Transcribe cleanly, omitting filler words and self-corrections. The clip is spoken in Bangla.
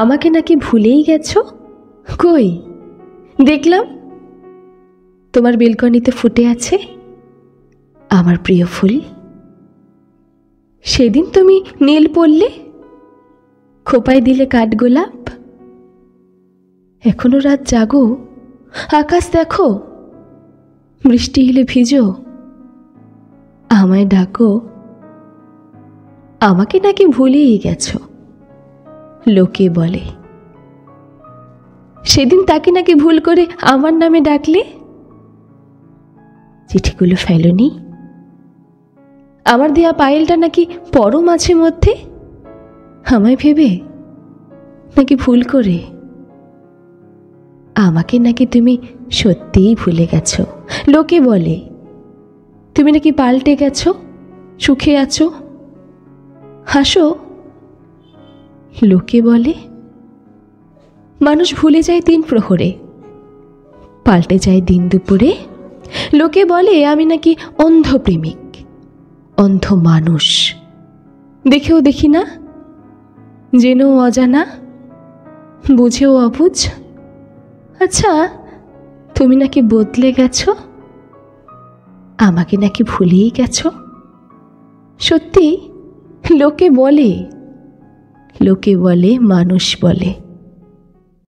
আমাকে নাকি ভুলেই গেছো? কই দেখলাম তোমার বেলকনিতে ফুটে আছে আমার প্রিয় ফুল। সেদিন তুমি নীল পরলে, খোপায় দিলে কাঠগোলাপ। এখনো রাত জাগো, আকাশ দেখো, বৃষ্টি এলে ভিজো, আমায় ডাকো। আমাকে নাকি ভুলেই গেছো লোকে বলে। সেদিন তাকে নাকি ভুল করে আমার নামে ডাকলে। চিঠিগুলো ফেলোনি? আমার দেয়া পায়েলটা নাকি পরো মাঝে মধ্যে আমায় ভেবে, নাকি ভুল করে? আমাকে নাকি তুমি সত্যিই ভুলে গেছো লোকে বলে। তুমি নাকি পাল্টে গেছো, সুখে আছো, হাসো লোকে বলে। মানুষ ভুলে যায় দিন প্রহরে, পাল্টে যায় দিন দুপুরে। লোকে বলে আমি নাকি অন্ধ প্রেমিক, অন্ধ মানুষ। দেখেও দেখি না, জেনেও অজানা, বুঝেও অবুঝ। আচ্ছা, তুমি নাকি বদলে গেছো, আমাকে নাকি ভুলেই গেছো। সত্যি লোকে বলে, লোকে বলে, মানুষ বলে।